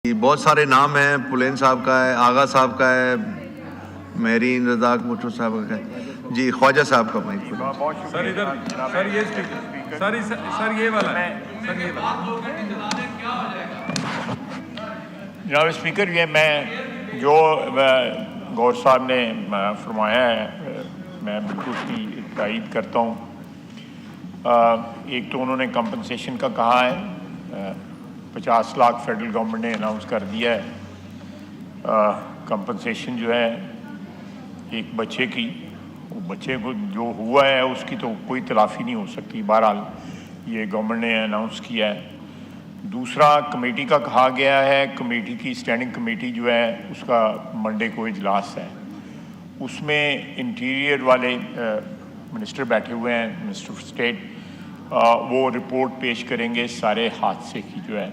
بہت سارے نام ہیں، پلین صاحب کا ہے، آغا صاحب کا ہے، مہرین رزاق مٹھو صاحب کا ہے، جی خواجہ صاحب کا مائک سر ادھر سر یہ سر یہ والا ہے جناب اسپیکر، یہ میں جو گور صاحب نے فرمایا ہے میں بالکل اس کی تائید کرتا ہوں۔ ایک تو انہوں نے کمپنسیشن کا کہا ہے، 50 لاکھ فیڈرل گورنمنٹ نے اناؤنس کر دیا ہے۔ کمپنسیشن جو ہے ایک بچے کی، وہ بچے کو جو ہوا ہے اس کی تو کوئی تلافی نہیں ہو سکتی، بہرحال یہ گورنمنٹ نے اناؤنس کیا ہے۔ دوسرا کمیٹی کا کہا گیا ہے، کمیٹی کی اسٹینڈنگ کمیٹی جو ہے اس کا منڈے کو اجلاس ہے، اس میں انٹیریئر والے منسٹر بیٹھے ہوئے ہیں، منسٹر آف اسٹیٹ، وہ رپورٹ پیش کریں گے سارے حادثے کی جو ہے۔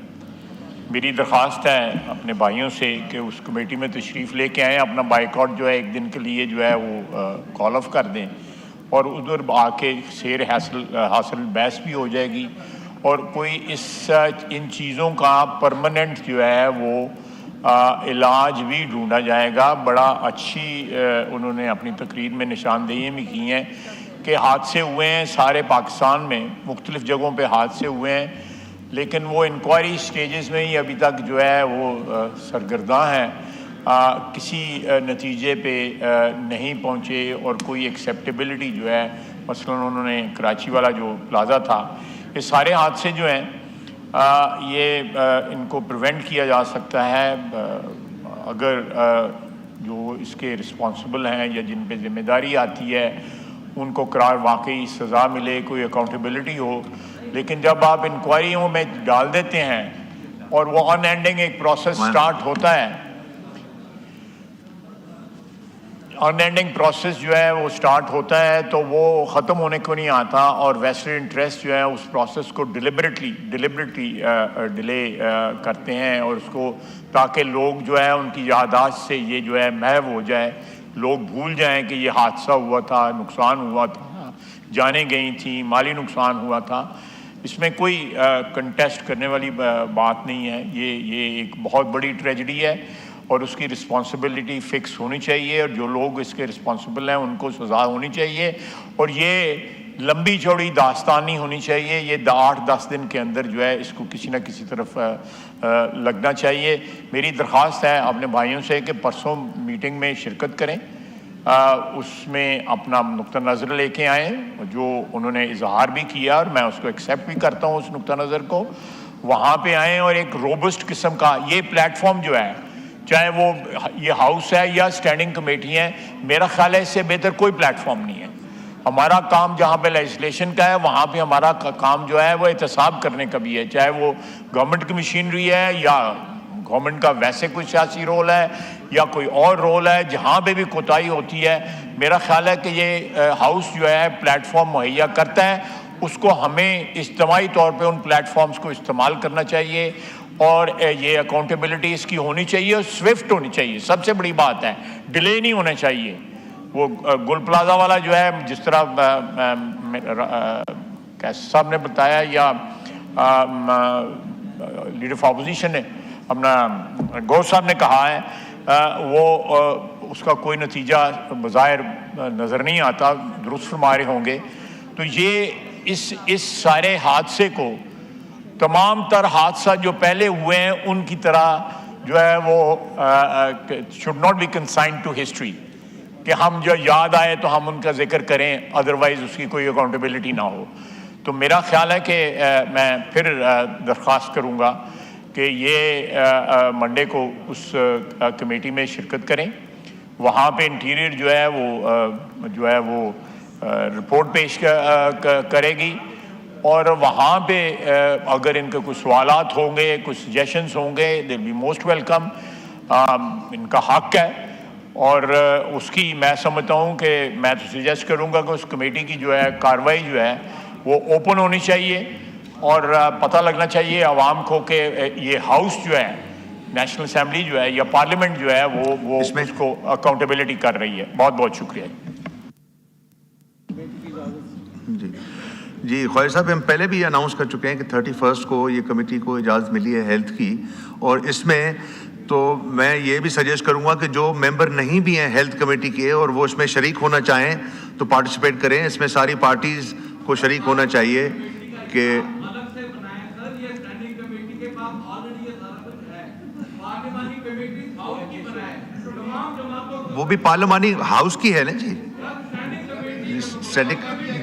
میری درخواست ہے اپنے بھائیوں سے کہ اس کمیٹی میں تشریف لے کے آئیں، اپنا بائیکاٹ جو ہے ایک دن کے لیے جو ہے وہ کال آف کر دیں، اور ادھر آ کے سیر حاصل بحث بھی ہو جائے گی، اور کوئی ان چیزوں کا پرماننٹ جو ہے وہ علاج بھی ڈھونڈا جائے گا۔ بڑا اچھی انہوں نے اپنی تقریر میں نشاندہیاں بھی کی ہیں کہ حادثے ہوئے ہیں سارے پاکستان میں، مختلف جگہوں پہ حادثے ہوئے ہیں، لیکن وہ انکوائری سٹیجز میں ہی ابھی تک جو ہے وہ سرگرداں ہیں، کسی نتیجے پہ نہیں پہنچے، اور کوئی ایکسیپٹیبلٹی جو ہے، مثلا انہوں نے کراچی والا جو پلازا تھا، یہ سارے حادثے جو ہیں یہ ان کو پریونٹ کیا جا سکتا ہے اگر جو اس کے رسپانسبل ہیں یا جن پہ ذمہ داری آتی ہے ان کو قرار واقعی سزا ملے، کوئی اکاؤنٹیبلٹی ہو۔ لیکن جب آپ انکوائریوں میں ڈال دیتے ہیں اور وہ ان اینڈنگ ایک پروسیس سٹارٹ ہوتا ہے، ان اینڈنگ پروسیس جو ہے وہ سٹارٹ ہوتا ہے تو وہ ختم ہونے کو نہیں آتا، اور ویسٹڈ انٹرسٹ جو ہے اس پروسیس کو ڈیلیبریٹلی ڈیلے کرتے ہیں، اور اس کو تاکہ لوگ جو ہے ان کی یادداشت سے یہ جو ہے محو ہو جائے، لوگ بھول جائیں کہ یہ حادثہ ہوا تھا، نقصان ہوا تھا، جانیں گئی تھیں، مالی نقصان ہوا تھا۔ اس میں کوئی کنٹیسٹ کرنے والی بات نہیں ہے، یہ ایک بہت بڑی ٹریجڈی ہے، اور اس کی رسپانسبلٹی فکس ہونی چاہیے، اور جو لوگ اس کے رسپانسبل ہیں ان کو سزا ہونی چاہیے، اور یہ لمبی چوڑی داستان نہیں ہونی چاہیے، یہ 8-10 دن کے اندر جو ہے اس کو کسی نہ کسی طرف لگنا چاہیے۔ میری درخواست ہے اپنے بھائیوں سے کہ پرسوں میٹنگ میں شرکت کریں، اس میں اپنا نقطہ نظر لے کے آئیں، جو انہوں نے اظہار بھی کیا اور میں اس کو ایکسیپٹ بھی کرتا ہوں اس نقطہ نظر کو، وہاں پہ آئیں، اور ایک روبسٹ قسم کا یہ پلیٹ فارم جو ہے، چاہے وہ یہ ہاؤس ہے یا اسٹینڈنگ کمیٹی ہے، میرا خیال ہے اس سے بہتر کوئی پلیٹ فارم نہیں ہے۔ ہمارا کام جہاں پہ لیجسلیشن کا ہے وہاں پہ ہمارا کام جو ہے وہ احتساب کرنے کا بھی ہے، چاہے وہ گورنمنٹ کی مشینری ہے یا گورنمنٹ کا ویسے کوئی سیاسی رول ہے یا کوئی اور رول ہے، جہاں پہ بھی کوتاہی ہوتی ہے، میرا خیال ہے کہ یہ ہاؤس جو ہے پلیٹ فارم مہیا کرتا ہے، اس کو ہمیں اجتماعی طور پہ ان پلیٹ فارمز کو استعمال کرنا چاہیے، اور یہ اکاؤنٹیبلٹی اس کی ہونی چاہیے، اور سوئفٹ ہونی چاہیے، سب سے بڑی بات ہے، ڈیلے نہیں ہونا چاہیے۔ وہ گل پلازا والا جو ہے، جس طرح کیس صاحب نے بتایا یا لیڈر آف اپوزیشن نے اپنا گور صاحب نے کہا ہے، وہ اس کا کوئی نتیجہ بظاہر نظر نہیں آتا، درست فرما رہے ہوں گے۔ تو یہ اس سارے حادثے کو، تمام تر حادثہ جو پہلے ہوئے ہیں ان کی طرح جو ہے وہ should not be consigned to history، کہ ہم جو یاد آئے تو ہم ان کا ذکر کریں، ادروائز اس کی کوئی اکاؤنٹیبلٹی نہ ہو۔ تو میرا خیال ہے کہ میں پھر درخواست کروں گا کہ یہ منڈے کو اس کمیٹی میں شرکت کریں، وہاں پہ انٹیریئر جو ہے وہ رپورٹ پیش کرے گی، اور وہاں پہ اگر ان کے کچھ سوالات ہوں گے، کچھ سجیشنز ہوں گے، دے بی موسٹ ویلکم، ان کا حق ہے، اور اس کی میں سمجھتا ہوں کہ میں تو سجیسٹ کروں گا کہ اس کمیٹی کی جو ہے کارروائی جو ہے وہ اوپن ہونی چاہیے، اور پتہ لگنا چاہیے عوام کو کہ یہ ہاؤس جو ہے، نیشنل اسمبلی جو ہے یا پارلیمنٹ جو ہے وہ اس کو اکاؤنٹیبلٹی کر رہی ہے۔ بہت بہت شکریہ۔ جی خواجہ صاحب ہم پہلے بھی اناؤنس کر چکے ہیں کہ 31 کو یہ کمیٹی کو اجازت ملی ہے ہیلتھ کی, اور اس میں تو میں یہ بھی سجیسٹ کروں گا کہ جو ممبر نہیں بھی ہیں ہیلتھ کمیٹی کے اور وہ اس میں شریک ہونا چاہیں تو پارٹیسپیٹ کریں. اس میں ساری پارٹیز کو شریک ہونا چاہیے کہ وہ بھی پارلیمانی ہاؤس کی ہے نا جی.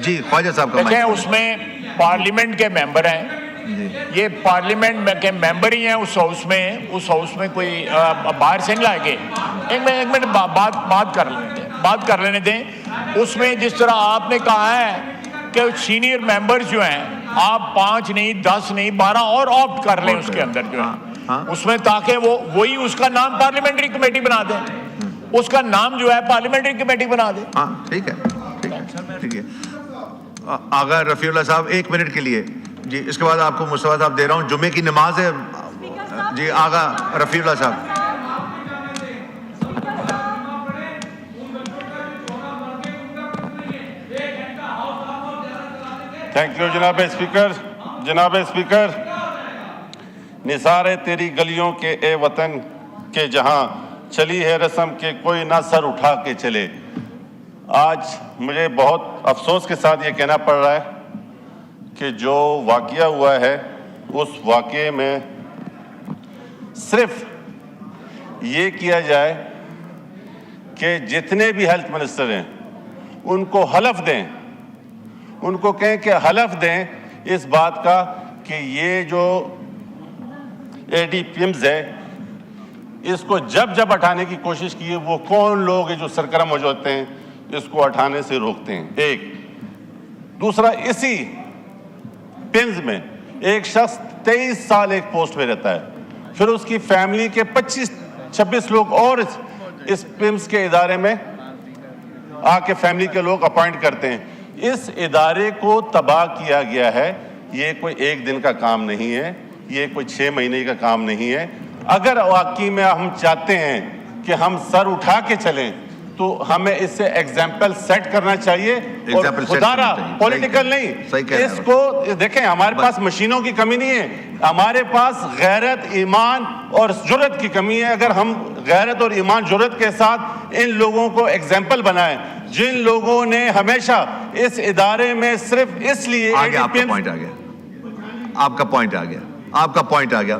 جی خواجہ صاحب کا دیکھیں اس میں پارلیمنٹ کے ممبر ہیں, یہ پارلیمنٹ کے ممبر ہی ہیں اس ہاؤس میں کوئی باہر سے نہیں لائے گے. ایک منٹ بات کر لینے دیں. اس میں جس طرح آپ نے کہا ہے کہ سینئر ممبر جو ہیں آپ 5 نہیں 10 نہیں 12 اور آپٹ کر لیں اس کے اندر جو ہے اس میں, تاکہ وہی اس کا نام پارلیمنٹری کمیٹی بنا دیں, اس کا نام جو ہے پارلیمنٹری کمیٹی بنا دیں. ہاں ٹھیک ہے. آغا رفیع اللہ صاحب 1 منٹ کے لیے جی. اس کے بعد آپ کو مصطفیٰ صاحب دے رہا ہوں, جمعے کی نماز ہے جی. آغا رفیع اللہ صاحب. تھینک یو جناب اسپیکر. جناب اسپیکر, نثار تیری گلیوں کے اے وطن کے جہاں چلی ہے رسم کہ کوئی نہ سر اٹھا کے چلے. آج مجھے بہت افسوس کے ساتھ یہ کہنا پڑ رہا ہے کہ جو واقعہ ہوا ہے اس واقعے میں صرف یہ کیا جائے کہ جتنے بھی ہیلتھ منسٹر ہیں ان کو حلف دیں, ان کو کہیں کہ حلف دیں اس بات کا کہ یہ جو اے ڈی پی ایمز ہے اس کو جب ہٹانے کی کوشش کی ہے وہ کون لوگ ہیں جو سرگرم ہو جاتے ہیں اس کو ہٹانے سے روکتے ہیں. ایک دوسرا, اسی پنز میں ایک شخص 23 سال ایک پوسٹ پہ رہتا ہے, پھر اس کی فیملی کے 25-26 لوگ اور اس پنز کے ادارے میں آ کے فیملی کے لوگ اپوائنٹ کرتے ہیں. اس ادارے کو تباہ کیا گیا ہے. یہ کوئی 1 دن کا کام نہیں ہے, یہ کوئی 6 مہینے کا کام نہیں ہے. اگر واقعی میں ہم چاہتے ہیں کہ ہم سر اٹھا کے چلیں تو ہمیں اس سے ایگزامپل سیٹ کرنا چاہیے, اور خدارہ پولیٹیکل نہیں. اس کو دیکھیں, ہمارے پاس مشینوں کی کمی نہیں ہے, ہمارے پاس غیرت, ایمان اور جرت کی کمی ہے. اگر ہم غیرت اور ایمان جرت کے ساتھ ان لوگوں کو ایگزامپل بنائیں جن لوگوں نے ہمیشہ اس ادارے میں صرف اس لیے آپ کا پوائنٹ آ گیا.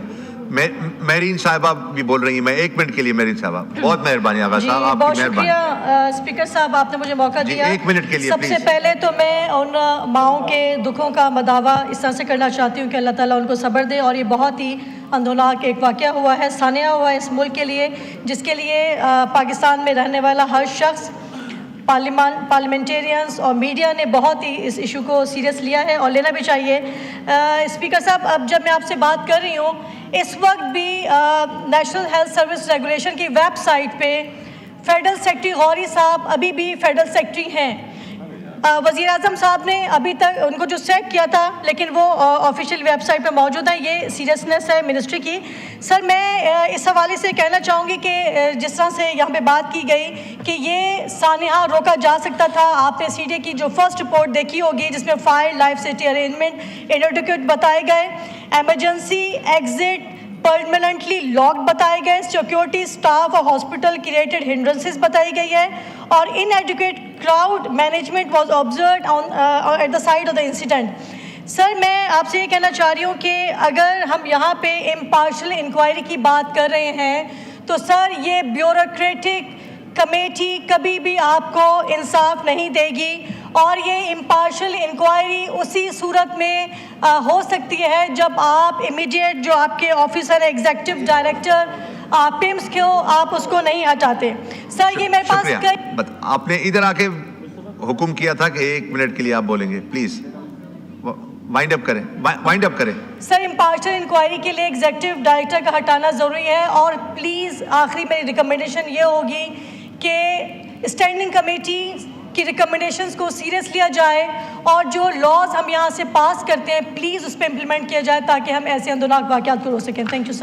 میرین صاحبہ بھی بول رہی ہیں. میں 1 منٹ کے لیے میرین صاحبہ, بہت مہربانی آغا صاحب, آپ کی مہربانی. بہت شکریہ اسپیکر صاحب, آپ نے مجھے موقع دیا. 1 منٹ کے لیے سب سے پہلے تو میں ان ماؤں کے دکھوں کا مداوع اس طرح سے کرنا چاہتی ہوں کہ اللہ تعالیٰ ان کو صبر دے. اور یہ بہت ہی اندھوناک ایک واقعہ ہوا ہے, سانحہ ہوا ہے اس ملک کے لیے, جس کے لیے پاکستان میں رہنے والا ہر شخص, پارلیمنٹیرینز اور میڈیا نے بہت ہی اس ایشو کو سیریس لیا ہے اور لینا بھی چاہیے. اسپیکر صاحب, اب جب میں آپ سے بات کر رہی ہوں, اس وقت بھی نیشنل ہیلتھ سروس ریگولیشن کی ویب سائٹ پہ فیڈرل سیکرٹری غوری صاحب ابھی بھی فیڈرل سیکرٹری ہیں. وزیر اعظم صاحب نے ابھی تک ان کو جو سیک کیا تھا, لیکن وہ آفیشیل ویب سائٹ پہ موجود ہے. یہ سیریسنس ہے منسٹری کی. سر, میں اس حوالے سے کہنا چاہوں گی کہ جس طرح سے یہاں پہ بات کی گئی کہ یہ سانحہ روکا جا سکتا تھا. آپ نے سی ڈی کی جو فرسٹ رپورٹ دیکھی ہوگی جس میں fire, life safety arrangement, inadequate بتائے گئے, ایمرجنسی ایگزٹ پرماننٹلی لاک بتائے گئے, سیکیورٹی سٹاف اور ہاسپٹل کریٹڈ ہنڈرنسز بتائی گئی ہے, اور inadequate crowd management was observed at the site of the incident. Sir, میں آپ سے یہ کہنا چاہ رہی ہوں کہ اگر ہم یہاں پہ امپارشل انکوائری کی بات کر رہے ہیں تو سر یہ بیوروکریٹک کمیٹی کبھی بھی آپ کو انصاف نہیں دے گی, اور یہ امپارشل انکوائری اسی صورت میں ہو سکتی ہے جب آپ امیڈیٹ جو آپ کے آفیسر ایگزیکٹو ڈائریکٹر پیمز کو آپ اس کو نہیں ہٹاتے. سر, یہ میرے پاس آپ نے ادھر آ کے حکم کیا تھا کہ 1 منٹ کے لیے آپ بولیں گے. پلیز وائنڈ اپ کریں. سر, امپارشل انکوائری کے لیے ایگزیکٹو ڈائریکٹر کا ہٹانا ضروری ہے, اور پلیز آخری میری ریکمنڈیشن یہ ہوگی کہ اسٹینڈنگ کمیٹی کی ریکمنڈیشنز کو سیریس لیا جائے, اور جو لاز ہم یہاں سے پاس کرتے ہیں پلیز اس پہ امپلیمنٹ کیا جائے تاکہ ہم ایسے اندوناک واقعات کو روک سکیں. Thank you sir.